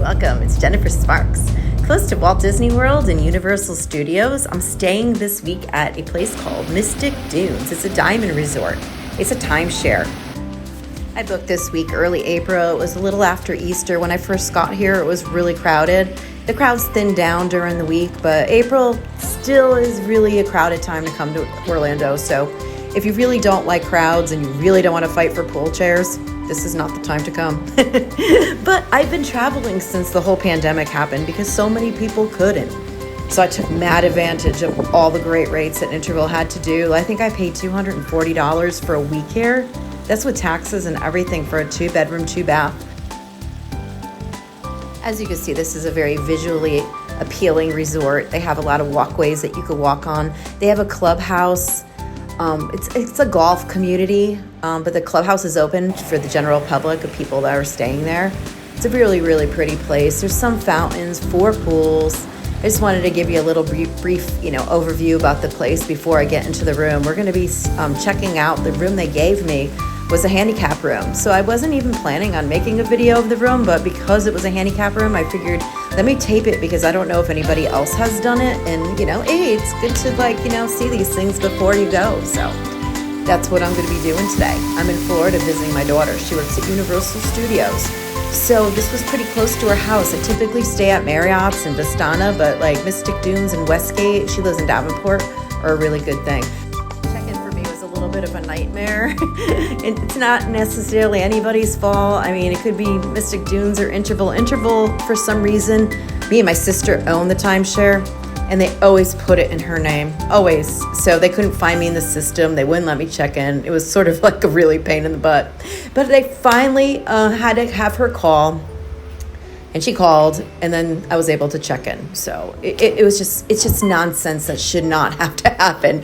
welcome. It's Jennifer Sparks. Close to Walt Disney World and Universal Studios, I'm staying this week at a place called Mystic Dunes. It's a diamond resort. It's a timeshare. I booked this week early April. It was a little after Easter. When I first got here, it was really crowded. The crowds thinned down during the week, but April still is really a crowded time to come to Orlando. So if you really don't like crowds and you really don't want to fight for pool chairs, this is not the time to come. But I've been traveling since the whole pandemic happened because so many people couldn't. So I took mad advantage of all the great rates that Interval had to do. I think I paid $240 for a week here. That's with taxes and everything for a 2-bedroom, 2-bath. As you can see, this is a very visually appealing resort. They have a lot of walkways that you could walk on. They have a clubhouse. It's a golf community, but the clubhouse is open for the general public of people that are staying there. It's a really, really pretty place. There's some fountains, 4 pools. I just wanted to give you a little brief, overview about the place before I get into the room. We're going to be checking out the room they gave me. Was a handicap room. So I wasn't even planning on making a video of the room, but because it was a handicap room, I figured let me tape it because I don't know if anybody else has done it. And hey, it's good to see these things before you go. So that's what I'm going to be doing today. I'm in Florida visiting my daughter. She works at Universal Studios. So this was pretty close to her house. I typically stay at Marriott's and Vistana, but like Mystic Dunes and Westgate, she lives in Davenport, are a really good thing. Bit of a nightmare. It's not necessarily anybody's fault. I mean, it could be Mystic Dunes or Interval for some reason. Me and my sister own the timeshare and they always put it in her name, always. So they couldn't find me in the system. They wouldn't let me check in. It was sort of like a really pain in the butt, but they finally had to have her call. And she called, and then I was able to check in. So it's just nonsense that should not have to happen.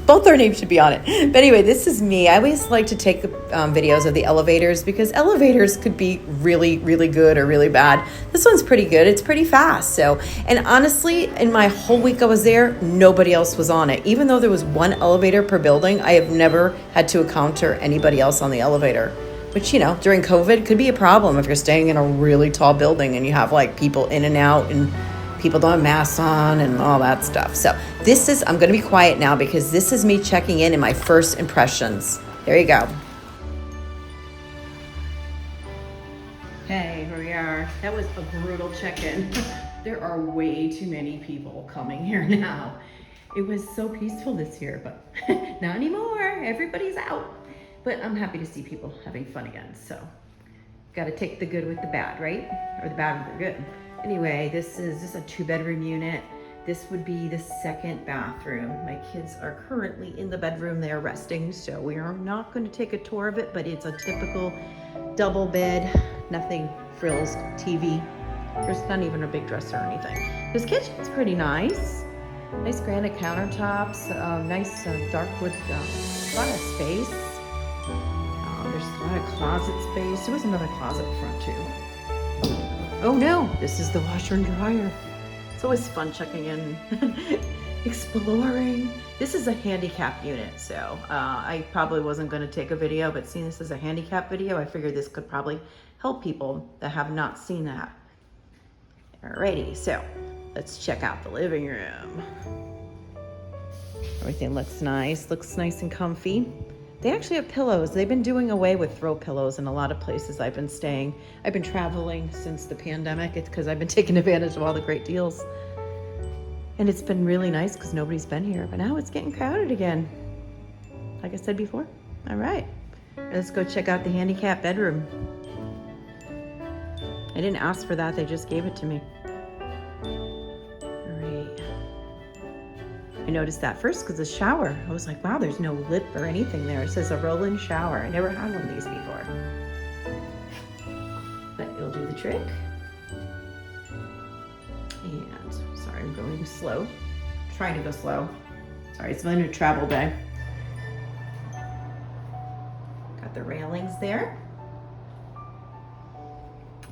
Both their names should be on it. But anyway, this is me. I always like to take videos of the elevators because elevators could be really, really good or really bad. This one's pretty good. It's pretty fast. And honestly, in my whole week I was there, nobody else was on it. Even though there was 1 elevator per building, I have never had to encounter anybody else on the elevator. Which, during COVID could be a problem if you're staying in a really tall building and you have like people in and out and people don't have masks on and all that stuff. So I'm going to be quiet now because this is me checking in my first impressions. There you go. Hey, here we are. That was a brutal check-in. There are way too many people coming here now. It was so peaceful this year, but not anymore. Everybody's out. But I'm happy to see people having fun again. So got to take the good with the bad, right? Or the bad with the good. Anyway, this is a 2-bedroom unit. This would be the 2nd bathroom. My kids are currently in the bedroom. They're resting. So we are not going to take a tour of it, but it's a typical double bed, nothing frills, TV. There's not even a big dresser or anything. This kitchen's pretty nice. Nice granite countertops, nice dark wood, a lot of space. There's a lot of closet space. There was another closet up front too. Oh no, this is the washer and dryer. It's always fun checking in, exploring. This is a handicap unit, so I probably wasn't going to take a video, but seeing this as a handicap video, I figured this could probably help people that have not seen that. Alrighty, so let's check out the living room. Everything looks nice and comfy. They actually have pillows. They've been doing away with throw pillows in a lot of places I've been staying. I've been traveling since the pandemic. It's because I've been taking advantage of all the great deals. And it's been really nice because nobody's been here. But now it's getting crowded again. Like I said before. All right. Let's go check out the handicap bedroom. I didn't ask for that. They just gave it to me. I noticed that first because the shower, I was like, wow, there's no lip or anything there. It says a roll-in shower. I never had one of these before. But it'll do the trick. And, sorry, I'm going slow. Trying to go slow. Sorry, it's been a travel day. Got the railings there.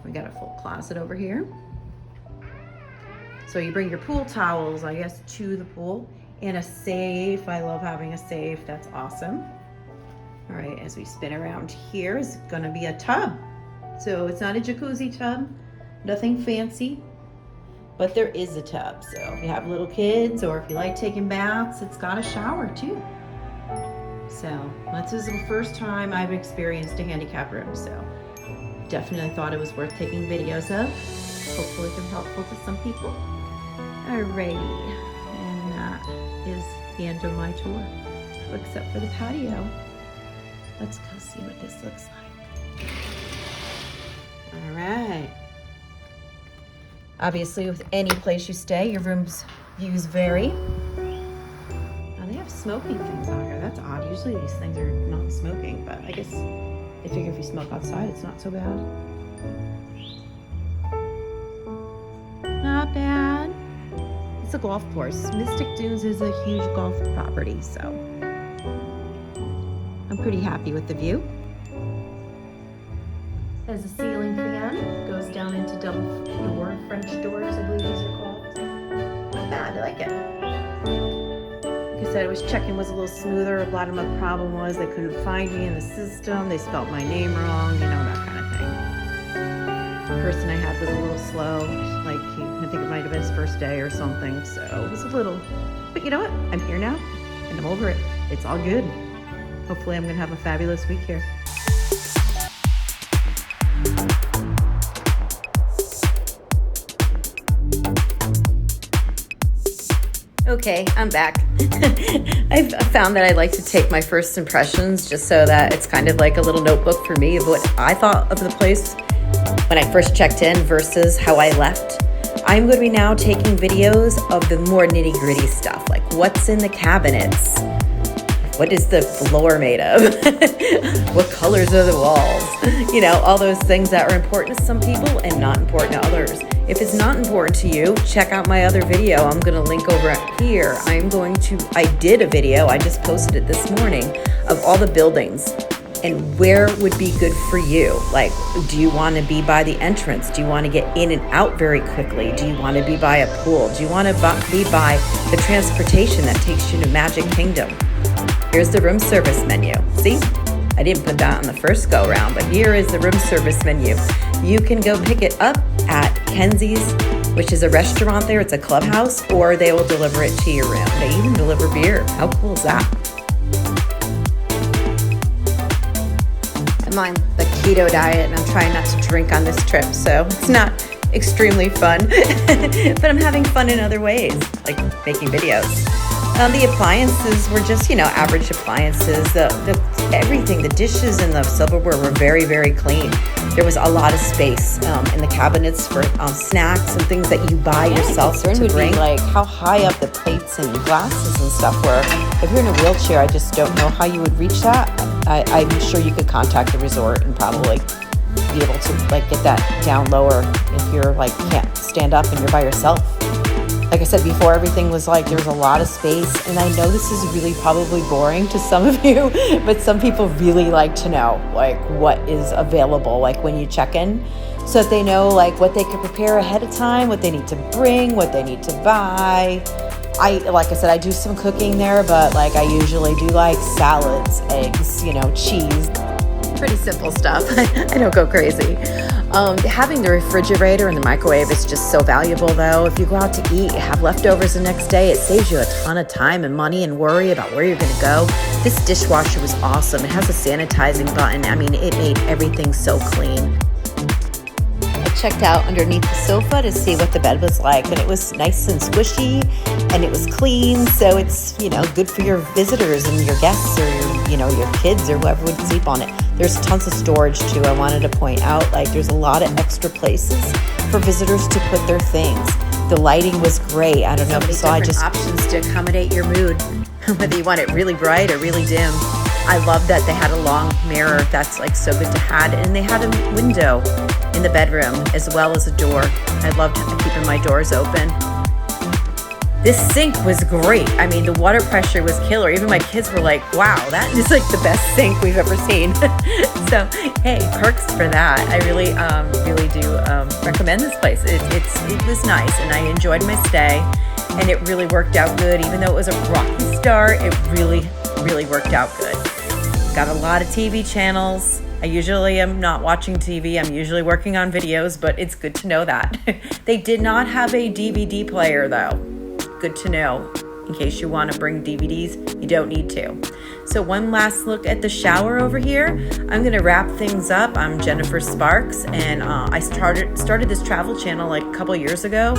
We got a full closet over here. So you bring your pool towels, I guess, to the pool, and a safe. I love having a safe. That's awesome. All right, as we spin around here is gonna be a tub. So it's not a jacuzzi tub. Nothing fancy, but there is a tub. So if you have little kids or if you like taking baths, it's got a shower too. So this is the first time I've experienced a handicap room. So definitely thought it was worth taking videos of. Hopefully it can be helpful to some people. Alrighty, and that is the end of my tour, except for the patio. Let's go see what this looks like. All right. Obviously, with any place you stay, your room's views vary. Now they have smoking things on here. That's odd. Usually these things are non-smoking, but I guess they figure if you smoke outside, it's not so bad. Not bad. It's a golf course. Mystic Dunes is a huge golf property, so I'm pretty happy with the view. Has a ceiling fan, goes down into double door, French doors, I believe these are called. Not bad, I like it. Like I said, I was checking was a little smoother. A lot of my problem was they couldn't find me in the system. They spelled my name wrong, you know, that kind of thing. The person I had was a little slow, like I think it might have been his first day or something, so it was a little, but you know what? I'm here now, and I'm over it. It's all good. Hopefully I'm gonna have a fabulous week here. Okay, I'm back. I've found that I like to take my first impressions just so that it's kind of like a little notebook for me of what I thought of the place when I first checked in versus how I left. I'm going to be now taking videos of the more nitty-gritty stuff, like what's in the cabinets, what is the floor made of, what colors are the walls, you know, all those things that are important to some people and not important to others. If it's not important to you, check out my other video. I'm going to link over here. I did a video, I just posted it this morning, of all the buildings and where would be good for you. Like, do you want to be by the entrance? Do you want to get in and out very quickly? Do you want to be by a pool? Do you want to be by the transportation that takes you to Magic Kingdom? Here's the room service menu. See? I didn't put that on the first go round, but here is the room service menu. You can go pick it up at Kenzie's, which is a restaurant there. It's a clubhouse, or they will deliver it to your room. They even deliver beer. How cool is that? I'm on the keto diet and I'm trying not to drink on this trip, so it's not extremely fun, but I'm having fun in other ways, like making videos. The appliances were just, you know, average appliances. Everything, the dishes and the silverware were very, very clean. There was a lot of space in the cabinets for snacks and things that you buy yourself to bring. Like how high up the plates and glasses and stuff were. If you're in a wheelchair, I just don't know how you would reach that. I'm sure you could contact the resort and probably be able to like get that down lower if you're like can't stand up and you're by yourself. Like I said before, everything was like, there's a lot of space, and I know this is really probably boring to some of you, but some people really like to know, like, what is available, like, when you check in, so that they know, like, what they can prepare ahead of time, what they need to bring, what they need to buy. Like I said, I do some cooking there, but, like, I usually do, like, salads, eggs, you know, cheese. Pretty simple stuff. I don't go crazy. Having the refrigerator and the microwave is just so valuable, though. If you go out to eat, have leftovers the next day, it saves you a ton of time and money and worry about where you're going to go. This dishwasher was awesome. It has a sanitizing button. I mean, it made everything so clean. I checked out underneath the sofa to see what the bed was like, and it was nice and squishy, and it was clean, so it's, you know, good for your visitors and your guests or your, you know, your kids or whoever would sleep on it. There's tons of storage too. I wanted to point out, like, there's a lot of extra places for visitors to put their things. The lighting was great. I don't know if you saw, options to accommodate your mood, whether you want it really bright or really dim. I love that they had a long mirror. That's like so good to have, and they had a window in the bedroom as well as a door. I loved keeping my doors open. This sink was great. I mean, the water pressure was killer. Even my kids were like, wow, that is like the best sink we've ever seen. So, hey, perks for that. I really do recommend this place. It was nice, and I enjoyed my stay, and it really worked out good. Even though it was a rocky start, it really, really worked out good. Got a lot of TV channels. I usually am not watching TV. I'm usually working on videos, but it's good to know that. They did not have a DVD player though. Good to know. In case you want to bring DVDs, you don't need to. So one last look at the shower over here. I'm going to wrap things up. I'm Jennifer Sparks, and I started this travel channel like a couple years ago,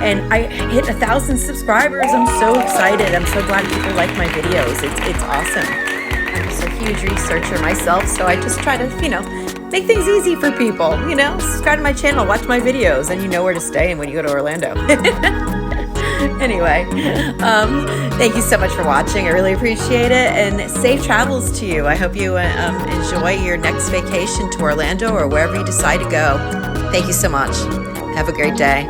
and I hit 1,000 subscribers. I'm so excited. I'm so glad people like my videos. It's awesome. I'm just a huge researcher myself, so I just try to, make things easy for people. Subscribe to my channel, watch my videos, and you know where to stay and when you go to Orlando. Anyway, thank you so much for watching. I really appreciate it, and safe travels to you. I hope you enjoy your next vacation to Orlando or wherever you decide to go. Thank you so much. Have a great day.